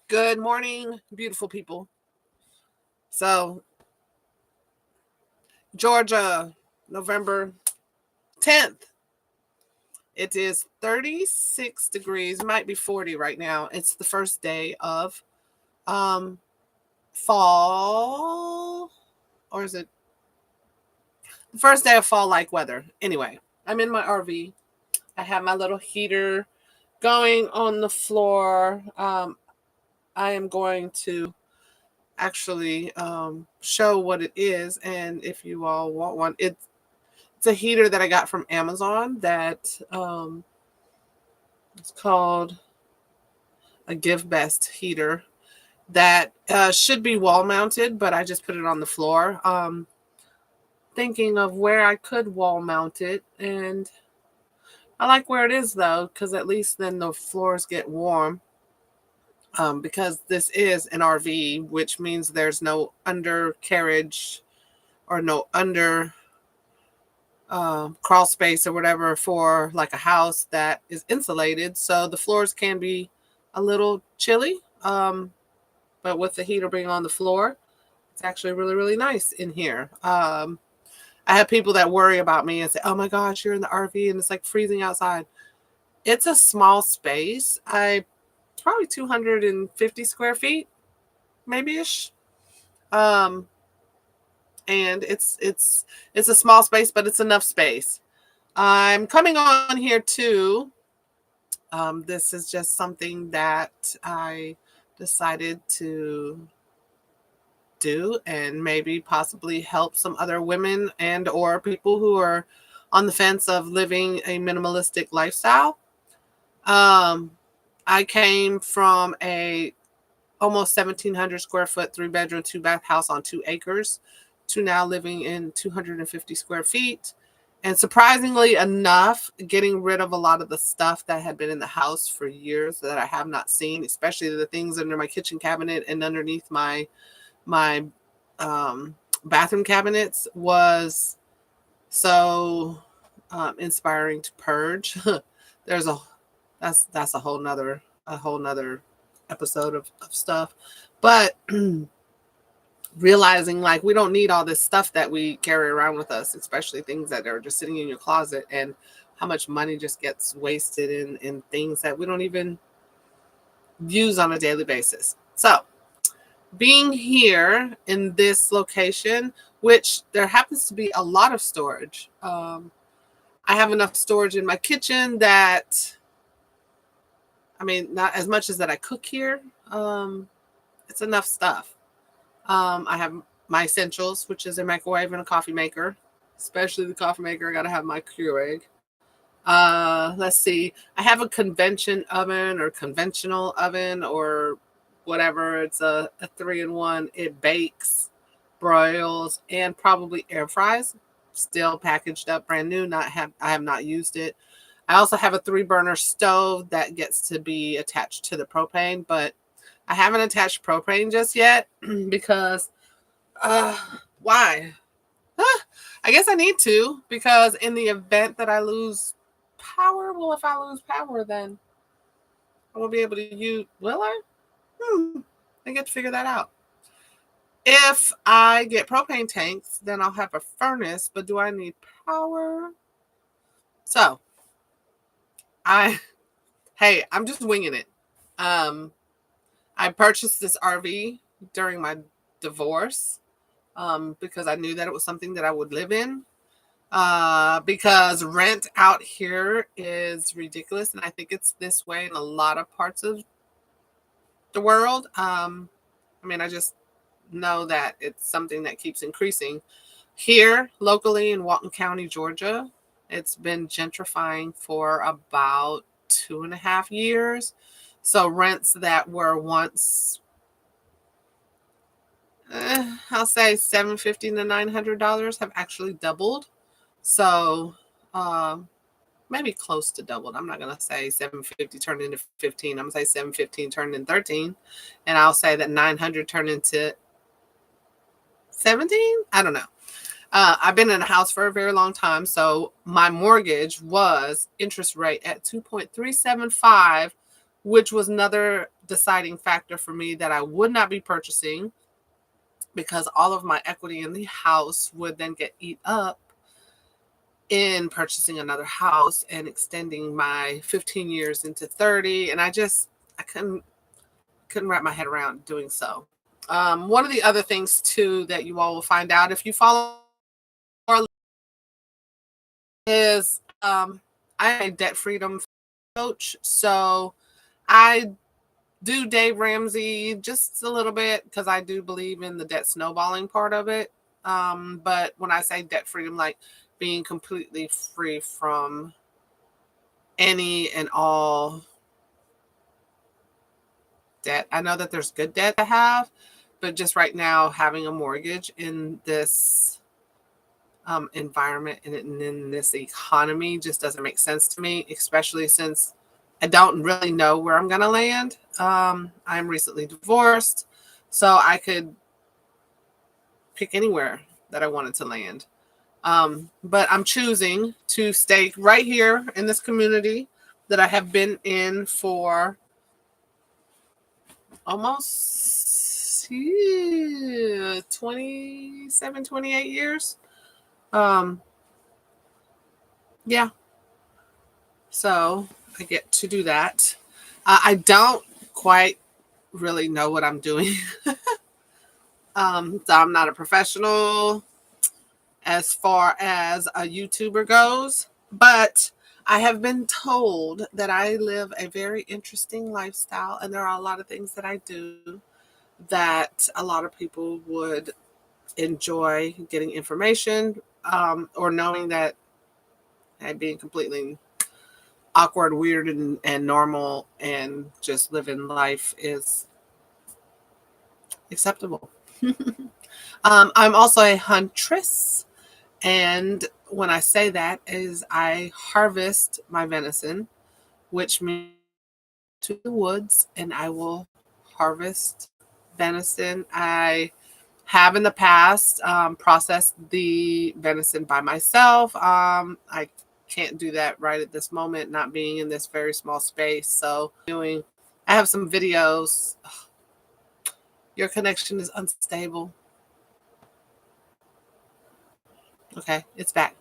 Good morning, beautiful people. So, Georgia, November 10th. It is 36 degrees, might be 40 right now. It's the first day of um fall, or is it the first day of fall like weather? Anyway, I'm in my RV. I have my little heater going on the floor. I am going to actually show what it is, and if you all want one, it's a heater that I got from Amazon that it's called a Give Best heater that should be wall mounted, but I just put it on the floor. Thinking of where I could wall mount it, and I like where it is though, because at least then the floors get warm. Because this is an RV, which means there's no undercarriage or no under crawl space or whatever for like a house that is insulated. So the floors can be a little chilly. But with the heater being on the floor, it's actually really, really nice in here. I have people that worry about me and say, oh my gosh, you're in the RV and it's like freezing outside. It's a small space. Probably 250 square feet, maybe ish. Um, and it's a small space, but it's enough space. I'm coming on here too. This is just something that I decided to do and maybe possibly help some other women and or people who are on the fence of living a minimalistic lifestyle. I came from a almost 1,700 square foot, 3-bedroom, 2-bath house on 2 acres to now living in 250 square feet. And surprisingly enough, getting rid of a lot of the stuff that had been in the house for years that I have not seen, especially the things under my kitchen cabinet and underneath my bathroom cabinets, was so inspiring to purge. There's a that's a whole nother episode of stuff. But realizing like we don't need all this stuff that we carry around with us, especially things that are just sitting in your closet, and how much money just gets wasted in things that we don't even use on a daily basis. So being here in this location, which there happens to be a lot of storage. I have enough storage in my kitchen that, I mean, not as much as that I cook here. It's enough stuff. I have my essentials, which is a microwave and a coffee maker. Especially the coffee maker, I gotta have my Keurig. Let's see. I have a convention oven or conventional oven or whatever. It's a 3-in-1. It bakes, broils, and probably air fries. Still packaged up, brand new. I have not used it. I also have a 3-burner stove that gets to be attached to the propane, but I haven't attached propane just yet because why? I guess I need to, because in the event that I lose power, well, if I lose power, then I won't be able to use. Will I? I get to figure that out. If I get propane tanks, then I'll have a furnace, but do I need power? So, hey, I'm just winging it. I purchased this RV during my divorce because I knew that it was something that I would live in. Because rent out here is ridiculous, and I think it's this way in a lot of parts of the world. I mean, I just know that it's something that keeps increasing. Here, locally in Walton County, Georgia, it's been gentrifying for about 2.5 years. So rents that were once, I'll say $750 to $900 have actually doubled. So maybe close to doubled. I'm not gonna say 750 turned into 15. I'm gonna say 715 turned into 13, and I'll say that 900 turned into 17. I don't know. I've been in a house for a very long time, so my mortgage was interest rate at 2.375, which was another deciding factor for me that I would not be purchasing, because all of my equity in the house would then get eat up in purchasing another house and extending my 15 years into 30. And I couldn't wrap my head around doing so. One of the other things too that you all will find out if you follow is I'm a debt freedom coach. So I do Dave Ramsey just a little bit because I do believe in the debt snowballing part of it. But when I say debt freedom, like being completely free from any and all debt. I know that there's good debt to have, but just right now having a mortgage in this environment and in this economy just doesn't make sense to me, especially since I don't really know where I'm going to land. I'm recently divorced, so I could pick anywhere that I wanted to land. But I'm choosing to stay right here in this community that I have been in for almost 27, 28 years. Yeah. So I get to do that. I don't quite really know what I'm doing. So I'm not a professional as far as a YouTuber goes, but I have been told that I live a very interesting lifestyle, and there are a lot of things that I do that a lot of people would enjoy getting information, or knowing that I'm being completely awkward, weird, and normal and just living life is acceptable. I'm also a huntress. And when I say that is I harvest my venison, which means to the woods and I will harvest venison. I have in the past processed the venison by myself. I can't do that right at this moment, not being in this very small space. So I have some videos. Your connection is unstable. Okay, it's back.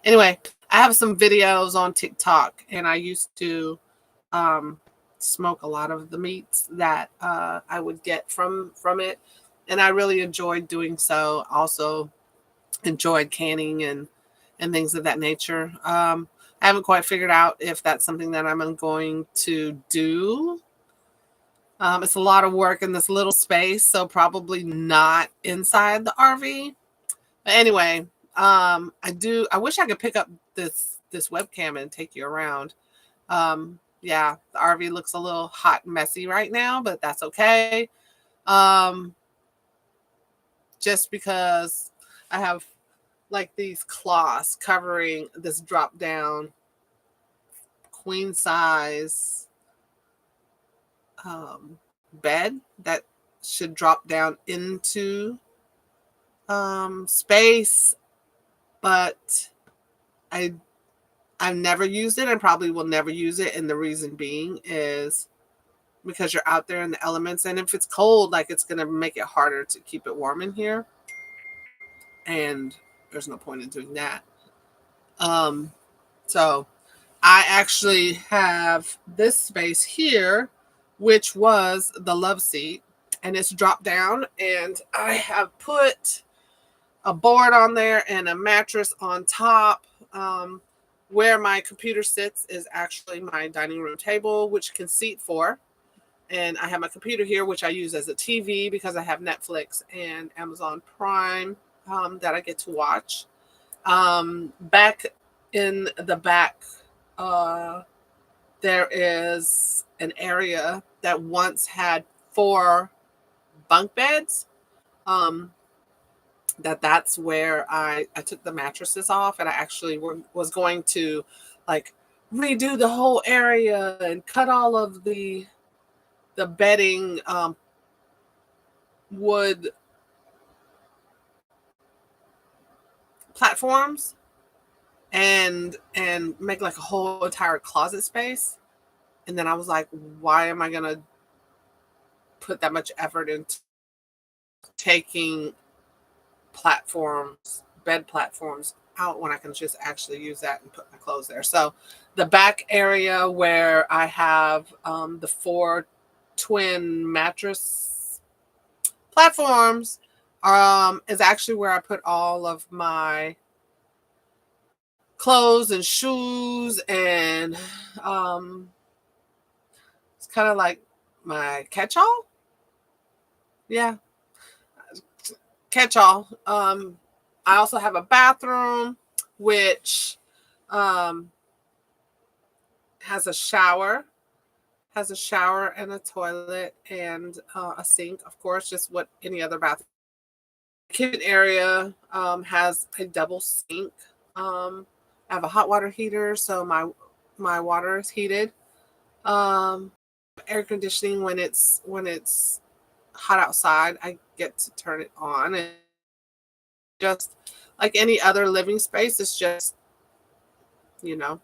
Anyway, I have some videos on TikTok, and I used to smoke a lot of the meats that I would get from it, and I really enjoyed doing so. Also enjoyed canning and things of that nature. I haven't quite figured out if that's something that I'm going to do. It's a lot of work in this little space, so probably not inside the RV. But anyway, I wish I could pick up this webcam and take you around. Yeah, the RV looks a little hot and messy right now, but that's okay. Just because I have like these cloths covering this drop down queen size bed that should drop down into space, but I've never used it and probably will never use it. And the reason being is because you're out there in the elements, and if it's cold, like it's going to make it harder to keep it warm in here. And there's no point in doing that. So I actually have this space here, which was the love seat, and it's dropped down, and I have put a board on there and a mattress on top. Where my computer sits is actually my dining room table, which can seat four. And I have my computer here, which I use as a TV because I have Netflix and Amazon Prime that I get to watch. Back in the back, there is an area that once had 4 bunk beds. That's where I took the mattresses off, and I actually was going to like redo the whole area and cut all of the bedding, wood platforms, and make like a whole entire closet space. And then I was like, why am I gonna put that much effort into taking platforms, bed platforms out when I can just actually use that and put my clothes there. So the back area where I have the 4 twin mattress platforms is actually where I put all of my clothes and shoes, and it's kind of like my catch-all. Yeah, catch-all. I also have a bathroom which um, has a shower, and a toilet and a sink, of course, just what any other bathroom. Kitchen area has a double sink. I have a hot water heater, so my water is heated. Um, Air conditioning when it's hot outside, I get to turn it on, and just like any other living space, it's just you know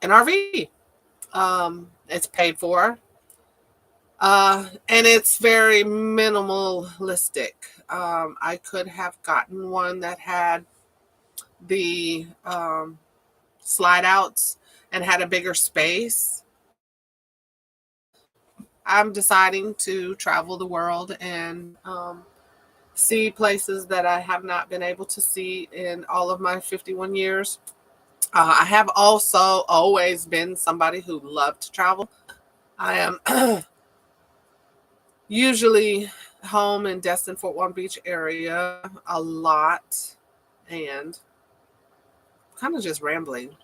an RV. It's paid for, and it's very minimalistic. I could have gotten one that had the slide outs and had a bigger space. I'm deciding to travel the world and see places that I have not been able to see in all of my 51 years. I have also always been somebody who loved to travel. I am usually home in Destin, Fort Walton Beach area a lot, and kind of just rambling.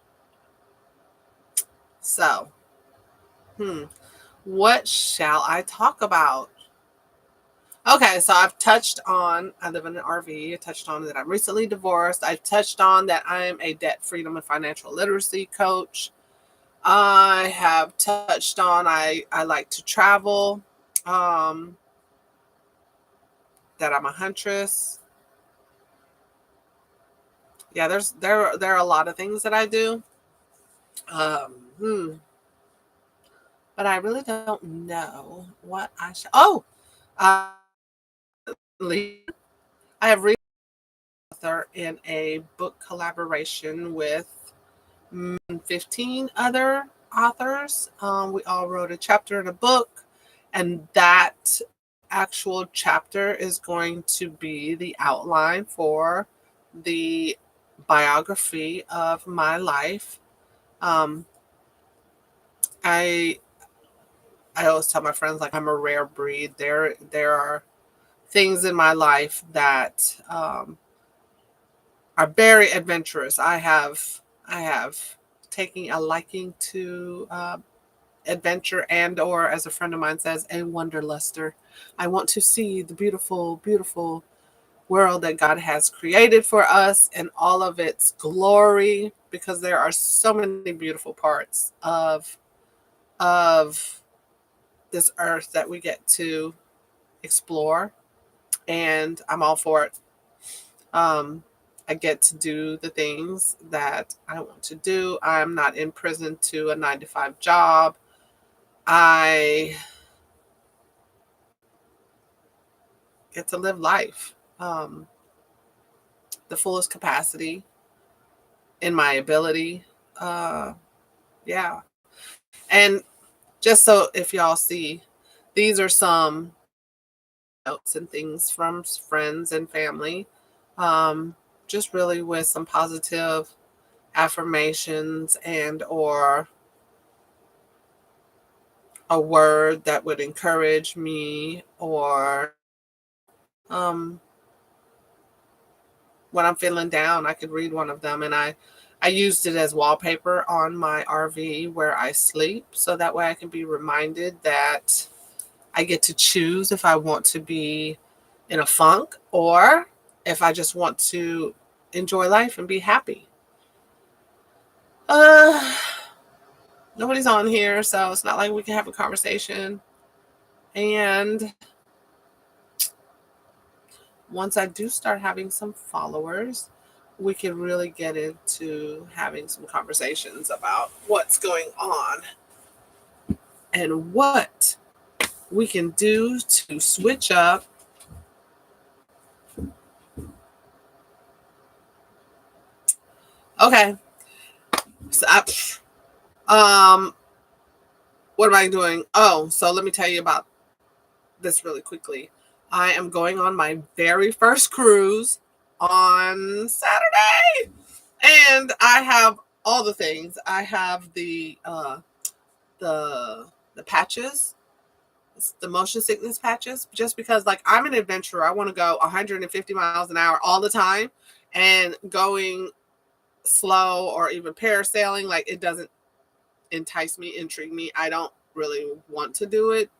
So, what shall I talk about? Okay, so I've touched on I live in an RV. I touched on that I'm recently divorced. I've touched on that I'm a debt freedom and financial literacy coach. I have touched on I like to travel. Um, that I'm a huntress. Yeah, there are a lot of things that I do. Um, hmm, but I really don't know what I should. Oh, uh, I have read author in a book collaboration with 15 other authors. We all wrote a chapter in a book, and that actual chapter is going to be the outline for the biography of my life. Um, I I always tell my friends like I'm a rare breed. There are things in my life that are very adventurous. I have taken a liking to adventure, and or as a friend of mine says, a wanderluster. I want to see the beautiful, beautiful world that God has created for us and all of its glory, because there are so many beautiful parts of this earth that we get to explore, and I'm all for it. Um, I get to do the things that I want to do. I'm not in prison to a 9 to 5 job. I get to live life the fullest capacity in my ability. Uh, yeah. And just so if y'all see, these are some notes and things from friends and family. Um, just really with some positive affirmations and or a word that would encourage me, or um, when I'm feeling down, I could read one of them. And I used it as wallpaper on my RV where I sleep, so that way I can be reminded that I get to choose if I want to be in a funk or if I just want to enjoy life and be happy. Uh, Nobody's on here, so it's not like we can have a conversation. And once I do start having some followers, we can really get into having some conversations about what's going on and what we can do to switch up. Okay. So what am I doing? Oh, so let me tell you about this really quickly. I am going on my very first cruise on Saturday, and I have all the things. I have the patches, the motion sickness patches, just because like I'm an adventurer. I want to go 150 miles an hour all the time, and going slow or even parasailing, like it doesn't entice me, intrigue me. I don't really want to do it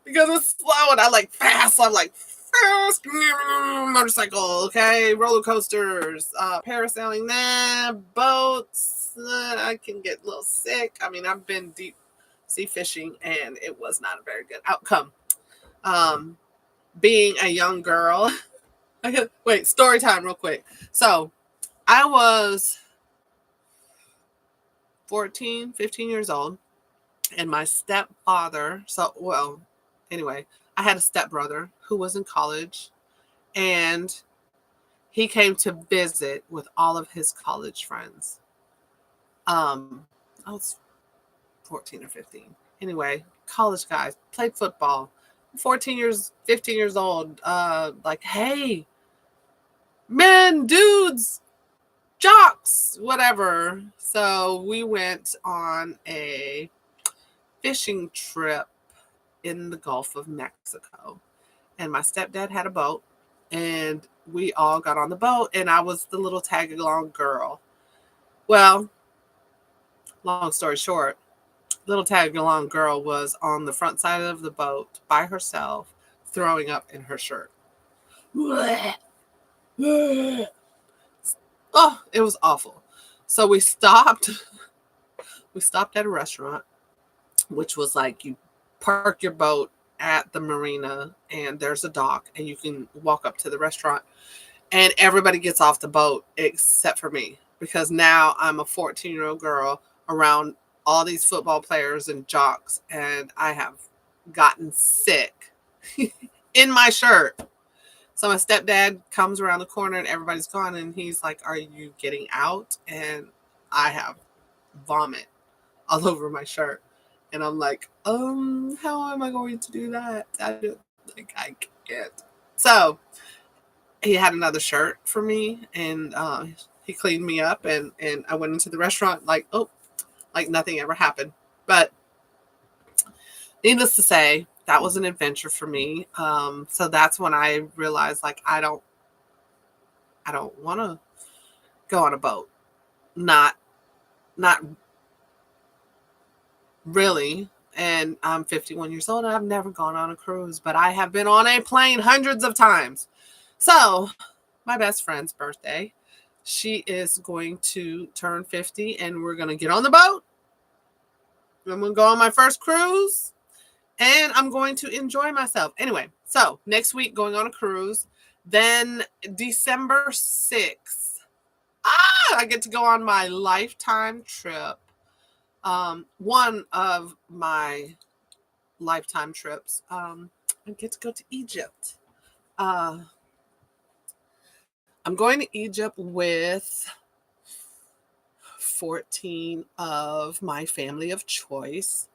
because it's slow, and I like fast. So I'm like fast motorcycle, okay, roller coasters, parasailing, boats. I can get a little sick. I mean, I've been deep sea fishing, and it was not a very good outcome. Being a young girl, wait, story time, real quick. So I was 14, 15 years old, and my stepfather, anyway, I had a stepbrother who was in college, and he came to visit with all of his college friends. I was 14 or 15. Anyway, college guys, played football. 14 years, 15 years old, like, hey, men, dudes, jocks, whatever. So we went on a fishing trip in the Gulf of Mexico, and my stepdad had a boat, and we all got on the boat, and I was the little tag along girl. Well, long story short, little tag along girl was on the front side of the boat by herself, throwing up in her shirt. Oh, it was awful. So we stopped at a restaurant, which was like, you park your boat at the marina, and there's a dock, and you can walk up to the restaurant, and everybody gets off the boat except for me, because now I'm a 14-year-old girl around all these football players and jocks, and I have gotten sick in my shirt. So my stepdad comes around the corner, and everybody's gone, and he's like, are you getting out? And I have vomit all over my shirt. And I'm like, how am I going to do that? I can't. So he had another shirt for me, and he cleaned me up, and I went into the restaurant like, oh, like nothing ever happened. But needless to say, that was an adventure for me. So that's when I realized, like, I don't want to go on a boat. Not really. And I'm 51 years old, and I've never gone on a cruise, but I have been on a plane hundreds of times. So my best friend's birthday, she is going to turn 50, and we're going to get on the boat. I'm going to go on my first cruise, and I'm going to enjoy myself. Anyway, so next week going on a cruise. Then December 6th, I get to go on my lifetime trip. One of my lifetime trips. I get to go to Egypt. I'm going to Egypt with 14 of my family of choice,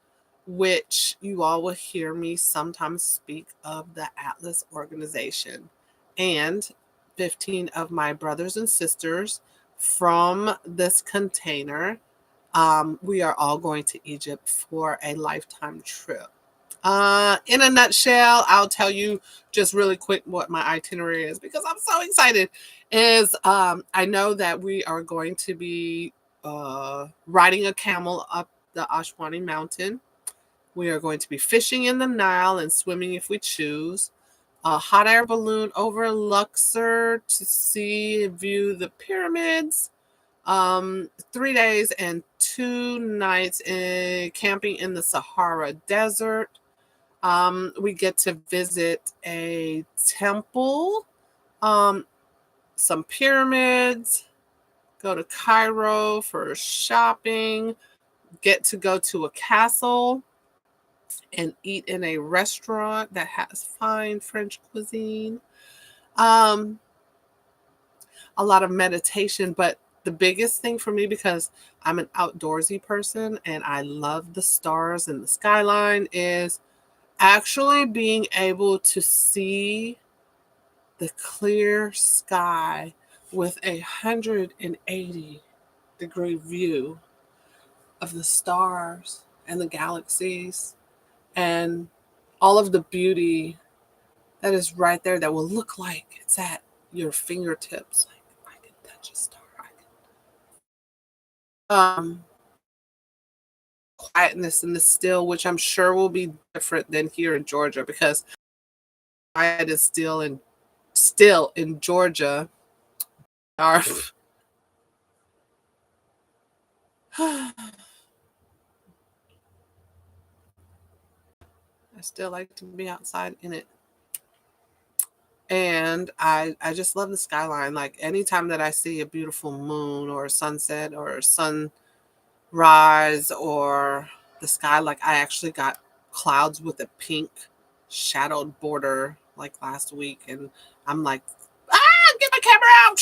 which you all will hear me sometimes speak of the Atlas organization, and 15 of my brothers and sisters from this container. We are all going to Egypt for a lifetime trip. In a nutshell, I'll tell you just really quick what my itinerary is, because I'm so excited. I know that we are going to be riding a camel up the Ashwani mountain. We are going to be fishing in the Nile and swimming if we choose. A hot air balloon over Luxor to view the pyramids. 3 days and 2 nights camping in the Sahara Desert. We get to visit a temple, some pyramids, go to Cairo for shopping, get to go to a castle and eat in a restaurant that has fine French cuisine. Um, a lot of meditation, but the biggest thing for me, because I'm an outdoorsy person and I love the stars and the skyline, is actually being able to see the clear sky with 180-degree view of the stars and the galaxies and all of the beauty that is right there that will look like it's at your fingertips. Like I can touch a star. Um, quietness in the still, which I'm sure will be different than here in Georgia, because quiet is still in Georgia. Are I still like to be outside in it. And I just love the skyline. Like anytime that I see a beautiful moon or a sunset or a sunrise or the sky, like I actually got clouds with a pink shadowed border like last week, and I'm like, get my camera out,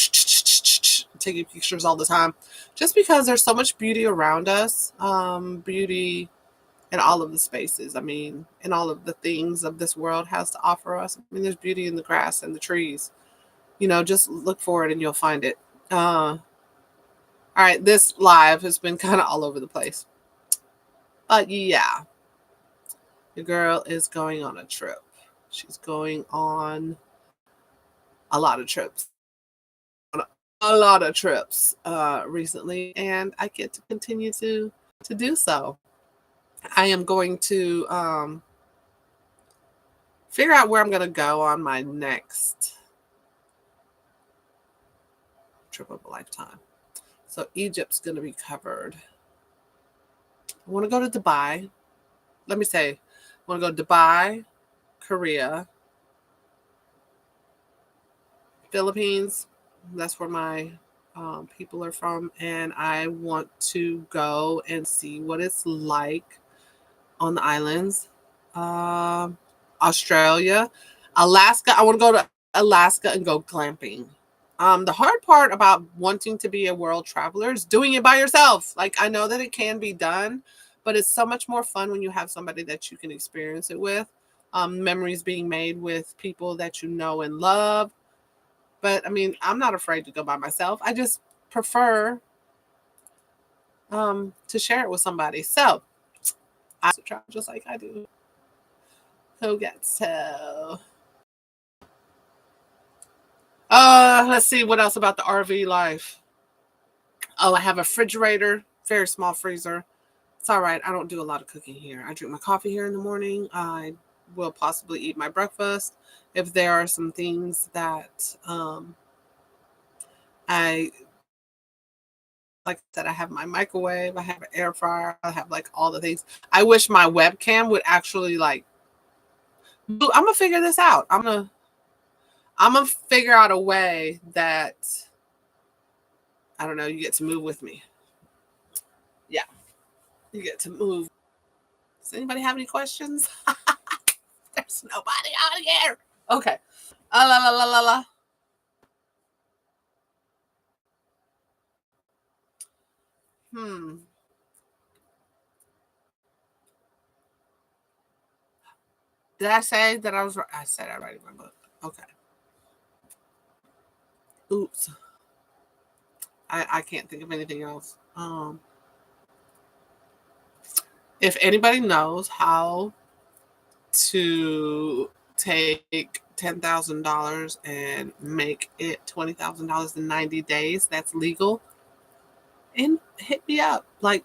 taking pictures all the time, just because there's so much beauty around us, beauty in all of the spaces. I mean, in all of the things of this world has to offer us. I mean, there's beauty in the grass and the trees. Just look for it and you'll find it. All right, this live has been kind of all over the place. But yeah, the girl is going on a trip. She's going on a lot of trips. A lot of trips recently, and I get to continue to do so. I am going to figure out where I'm going to go on my next trip of a lifetime. So Egypt's going to be covered. I want to go to Dubai. Let me say, I want to go to Dubai, Korea, Philippines. That's where my people are from. And I want to go and see what it's like on the islands. Australia, Alaska. I want to go to Alaska and go glamping. The hard part about wanting to be a world traveler is doing it by yourself. Like I know that it can be done, but it's so much more fun when you have somebody that you can experience it with. Memories being made with people that you know and love. But I mean, I'm not afraid to go by myself. I just prefer to share it with somebody. So I travel just like I do. Who gets to? Let's see what else about the RV life. Oh, I have a refrigerator, very small freezer. It's all right. I don't do a lot of cooking here. I drink my coffee here in the morning. I will possibly eat my breakfast. If there are some things that I like that, I have my microwave, I have an air fryer, I have like all the things. I wish my webcam would actually like. I'm gonna figure this out. I'm gonna figure out a way that I don't know. You get to move with me. Yeah, you get to move. Does anybody have any questions? There's nobody out here. Okay. La la la la la. Hmm. Did I say that I was? I said I writing my book. Okay. Oops. I can't think of anything else. If anybody knows how to take $10,000 and make it $20,000 in 90 days, that's legal. And hit me up. Like,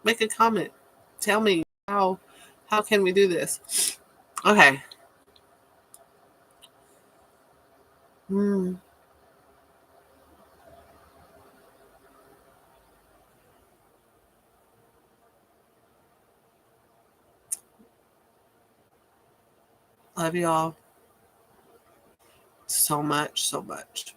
make a comment. Tell me how can we do this? Okay. Hmm. Love y'all so much, so much.